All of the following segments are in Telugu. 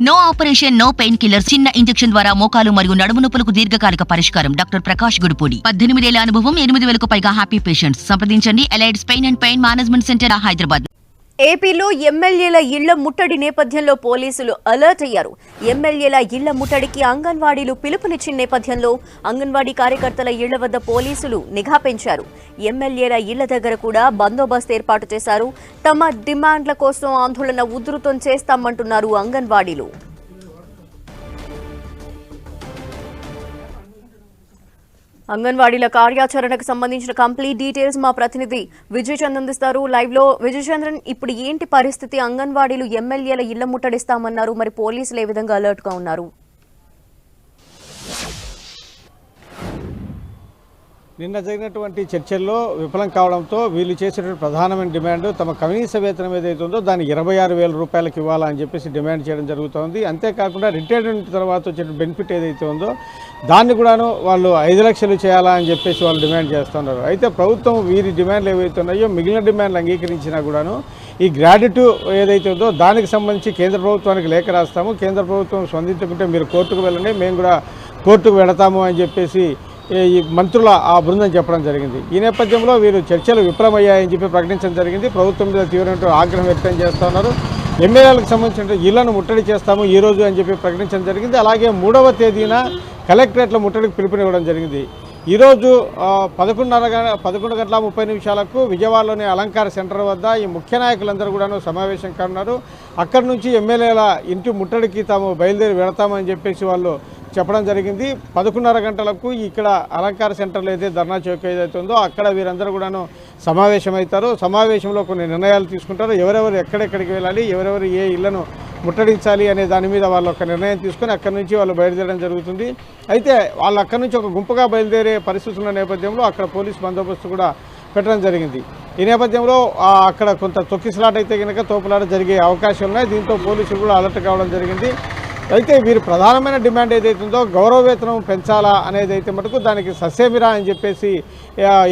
No operation, no pain killer. చిన్న ఇంజెక్షన్ ద్వారా మోకాలు మరియు నడుము నొప్పులకు దీర్ఘకాలిక పరిష్కారం. డాక్టర్ ప్రకాష్ గుడిపూడి. 18 ఏళ్ల అనుభవం, 8,000కు పైగా హ్యాపీ పేషెంట్స్. సంప్రదించండి. Allieds pain and pain management centre, Hyderabad. ఏపీలో ఎమ్మెల్యేల ఇళ్ల ముట్టడి నేపథ్యంలో పోలీసులు అలర్ట్ అయ్యారు. ఎమ్మెల్యేల ఇళ్ల ముట్టడికి అంగన్వాడీలు పిలుపునిచ్చిన నేపథ్యంలో అంగన్వాడీ కార్యకర్తల ఇళ్ల వద్ద పోలీసులు నిఘా పెంచారు. ఎమ్మెల్యేల ఇళ్ల దగ్గర కూడా బందోబస్తు ఏర్పాటు చేశారు. తమ డిమాండ్ల కోసం ఆందోళన ఉధృతం చేస్తామంటున్నారు అంగన్వాడీలు. అంగన్వాడీల కార్యాచరణకు సంబంధించిన కంప్లీట్ డీటెయిల్స్ మా ప్రతినిధి విజయ్ చంద్రన్ అందిస్తారు లైవ్ లో. విజయ్ చంద్రన్, ఇప్పుడు ఏంటి పరిస్థితి? అంగన్వాడీలు ఎమ్మెల్యేల ఇళ్ల ముట్టడిస్తామన్నారు, మరి పోలీసులు ఏ విధంగా అలర్ట్ గా ఉన్నారు? నిన్న జరిగినటువంటి చర్చల్లో విఫలం కావడంతో వీళ్ళు చేసినటువంటి ప్రధానమైన డిమాండ్ తమ కనీస వేతనం ఏదైతే ఉందో దాన్ని 26,000 రూపాయలకు ఇవ్వాలని చెప్పేసి డిమాండ్ చేయడం జరుగుతోంది. అంతేకాకుండా రిటైర్మెంట్ తర్వాత వచ్చిన బెనిఫిట్ ఏదైతే ఉందో దాన్ని కూడాను వాళ్ళు 5 లక్షలు చేయాలా అని చెప్పేసి వాళ్ళు డిమాండ్ చేస్తున్నారు. అయితే ప్రభుత్వం వీరి డిమాండ్లు ఏవైతే ఉన్నాయో మిగిలిన డిమాండ్లు అంగీకరించినా కూడాను ఈ గ్రాడ్యుటీ ఏదైతే ఉందో దానికి సంబంధించి కేంద్ర ప్రభుత్వానికి లేఖ రాస్తాము, కేంద్ర ప్రభుత్వం స్పందించుకుంటే మీరు కోర్టుకు వెళ్ళండి, మేము కూడా కోర్టుకు వెళతాము అని చెప్పేసి ఈ మంత్రుల ఆ బృందం చెప్పడం జరిగింది. ఈ నేపథ్యంలో వీరు చర్చలు విఫలమయ్యాయని చెప్పి ప్రకటించడం జరిగింది. ప్రభుత్వం మీద తీవ్రమైన ఆగ్రహం వ్యక్తం చేస్తున్నారు. ఎమ్మెల్యేలకు సంబంధించిన ఇళ్లను ముట్టడి చేస్తాము ఈ రోజు అని చెప్పి ప్రకటించడం జరిగింది. అలాగే 3వ తేదీన కలెక్టరేట్ల ముట్టడికి పిలుపునివ్వడం జరిగింది. ఈరోజు 11:30 విజయవాడలోని అలంకార సెంటర్ వద్ద ఈ ముఖ్య నాయకులందరూ కూడాను సమావేశం కానున్నారు. అక్కడి నుంచి ఎమ్మెల్యేల ఇంటి ముట్టడికి తాము బయలుదేరి వెళతామని చెప్పేసి వాళ్ళు చెప్పడం జరిగింది. 11:30 గంటలకు ఇక్కడ అలంకార సెంటర్లో అయితే ధర్నా చౌక్ ఏదైతే ఉందో అక్కడ వీరందరూ కూడాను సమావేశమవుతారు. సమావేశంలో కొన్ని నిర్ణయాలు తీసుకుంటారు. ఎవరెవరు ఎక్కడెక్కడికి వెళ్ళాలి, ఎవరెవరు ఏ ఇళ్లను ముట్టడించాలి అనే దాని మీద వాళ్ళు ఒక నిర్ణయం తీసుకొని అక్కడి నుంచి వాళ్ళు బయలుదేరడం జరుగుతుంది. అయితే వాళ్ళు అక్కడి నుంచి ఒక గుంపుగా బయలుదేరే పరిస్థితుల నేపథ్యంలో అక్కడ పోలీస్ బందోబస్తు కూడా పెట్టడం జరిగింది. ఈ నేపథ్యంలో అక్కడ కొంత తొక్కిసలాట అయితే కనుక తోపులాట జరిగే అవకాశాలు ఉన్నాయి. దీంతో పోలీసులు కూడా అలర్ట్ కావడం జరిగింది. అయితే వీరి ప్రధానమైన డిమాండ్ ఏదైతే ఉందో గౌరవ వేతనం పెంచాలా అనేది అయితే మటుకు దానికి ససేమిరా అని చెప్పేసి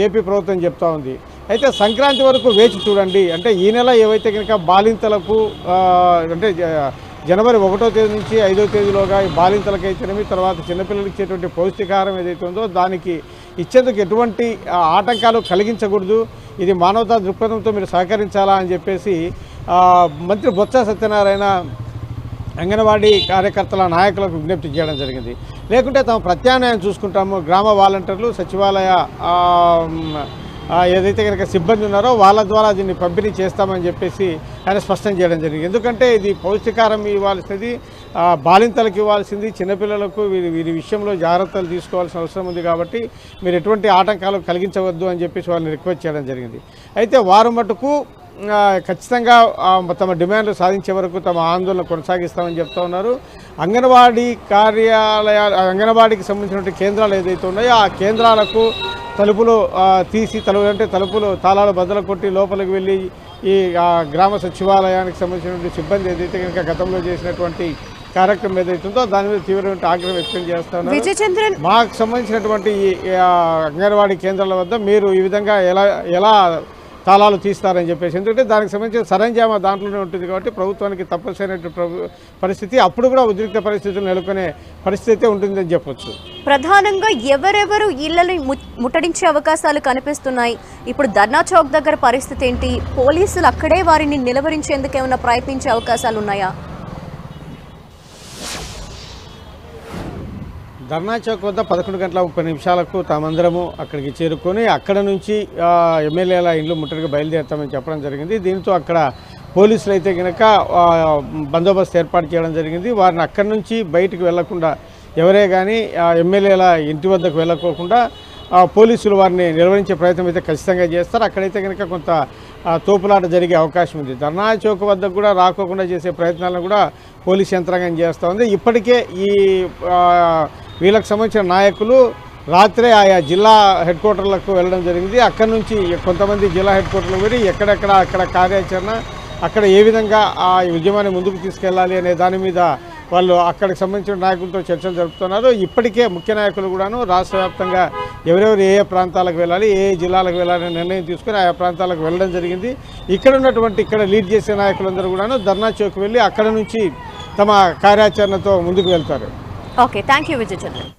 ఏపీ ప్రభుత్వం చెప్తా ఉంది. అయితే సంక్రాంతి వరకు వేచి చూడండి, అంటే ఈ నెల ఏవైతే కనుక బాలింతలకు అంటే జనవరి 1వ తేదీ నుంచి 5వ తేదీలోగా ఈ బాలింతలకు అయితేనేమి తర్వాత చిన్నపిల్లలకి ఇచ్చేటువంటి పౌష్టికాహారం ఏదైతే ఉందో దానికి ఇచ్చేందుకు ఎటువంటి ఆటంకాలు కలిగించకూడదు, ఇది మానవతా దృక్పథంతో మీరు సహకరించాలా అని చెప్పేసి మంత్రి బొత్స సత్యనారాయణ అంగన్వాడీ కార్యకర్తల నాయకులకు విజ్ఞప్తి చేయడం జరిగింది. లేకుంటే తమ ప్రత్యామ్నాయం చూసుకుంటాము, గ్రామ వాలంటీర్లు, సచివాలయ ఏదైతే కనుక సిబ్బంది ఉన్నారో వాళ్ళ ద్వారా దీన్ని పంపిణీ చేస్తామని చెప్పేసి ఆయన స్పష్టం చేయడం జరిగింది. ఎందుకంటే ఇది పౌష్టికారం ఇవ్వాల్సింది బాలింతలకు ఇవ్వాల్సింది, చిన్నపిల్లలకు వీరి విషయంలో జాగ్రత్తలు తీసుకోవాల్సిన అవసరం ఉంది కాబట్టి మీరు ఎటువంటి ఆటంకాలు కలిగించవద్దు అని చెప్పేసి వాళ్ళని రిక్వెస్ట్ చేయడం జరిగింది. అయితే వారు మటుకు ఖచ్చితంగా తమ డిమాండ్లు సాధించే వరకు తమ ఆందోళన కొనసాగిస్తామని చెప్తా ఉన్నారు. అంగన్వాడీ అంగన్వాడీకి సంబంధించిన కేంద్రాలు ఏదైతే ఉన్నాయో ఆ కేంద్రాలకు తలుపులు తీసి తలుపులు తాళాలు బద్దలు కొట్టి లోపలికి వెళ్ళి ఈ గ్రామ సచివాలయానికి సంబంధించినటువంటి సిబ్బంది ఏదైతే కనుక గతంలో చేసినటువంటి కార్యక్రమం ఏదైతే ఉందో దాని మీద తీవ్రమైన ఆగ్రహం వ్యక్తం చేస్తున్నారు. మాకు సంబంధించినటువంటి ఈ అంగన్వాడీ కేంద్రాల వద్ద మీరు ఈ విధంగా ఎలా తాళాలు తీస్తారని చెప్పేసి, ఎందుకంటే దానికి సంబంధించిన సరంజామా దాంట్లోనే ఉంటుంది కాబట్టి ప్రభుత్వానికి తప్పనిసరైన పరిస్థితి, అప్పుడు కూడా ఉద్రిక్త పరిస్థితులు నెలకొనే పరిస్థితి ఉంటుందని చెప్పొచ్చు. ప్రధానంగా ఎవరెవరు ఇళ్లను ముట్టడించే అవకాశాలు కనిపిస్తున్నాయి? ఇప్పుడు ధర్నా చౌక్ దగ్గర పరిస్థితి ఏంటి? పోలీసులు అక్కడే వారిని నిలవరించేందుకు ఏమైనా ప్రయత్నించే అవకాశాలు ఉన్నాయా? ధర్నా చౌక్ వద్ద 11:30 తామందరము అక్కడికి చేరుకొని అక్కడ నుంచి ఎమ్మెల్యేల ఇండ్లు ముట్టడికి బయలుదేరుతామని చెప్పడం జరిగింది. దీంతో అక్కడ పోలీసులు అయితే కనుక బందోబస్తు ఏర్పాటు చేయడం జరిగింది. వారిని అక్కడి నుంచి బయటకు వెళ్లకుండా ఎవరే కానీ ఎమ్మెల్యేల ఇంటి వద్దకు వెళ్ళకోకుండా పోలీసులు వారిని నిర్వహించే ప్రయత్నం అయితే ఖచ్చితంగా చేస్తారు. అక్కడైతే కనుక కొంత తోపులాట జరిగే అవకాశం ఉంది. ధర్నా చౌక్ వద్దకు కూడా రాకోకుండా చేసే ప్రయత్నాలను కూడా పోలీస్ యంత్రాంగం చేస్తూ ఉంది. ఇప్పటికే ఈ వీళ్ళకి సంబంధించిన నాయకులు రాత్రే ఆయా జిల్లా హెడ్ క్వార్టర్లకు వెళ్ళడం జరిగింది. అక్కడి నుంచి కొంతమంది జిల్లా హెడ్ క్వార్టర్లకు వెళ్ళి అక్కడ కార్యాచరణ, అక్కడ ఏ విధంగా ఆ ఉద్యమాన్ని ముందుకు తీసుకెళ్లాలి అనే దాని మీద వాళ్ళు అక్కడికి సంబంధించిన నాయకులతో చర్చలు జరుపుతున్నారు. ఇప్పటికే ముఖ్య నాయకులు కూడాను రాష్ట్ర వ్యాప్తంగా ఎవరెవరు ఏ ప్రాంతాలకు వెళ్ళాలి, ఏ జిల్లాలకు వెళ్ళాలనే నిర్ణయం తీసుకుని ఆయా ప్రాంతాలకు వెళ్ళడం జరిగింది. ఇక్కడ లీడ్ చేసే నాయకులందరూ కూడాను ధర్నా చౌక్ వెళ్ళి అక్కడ నుంచి తమ కార్యాచరణతో ముందుకు వెళ్తారు. Okay, thank you Vijay Chandran.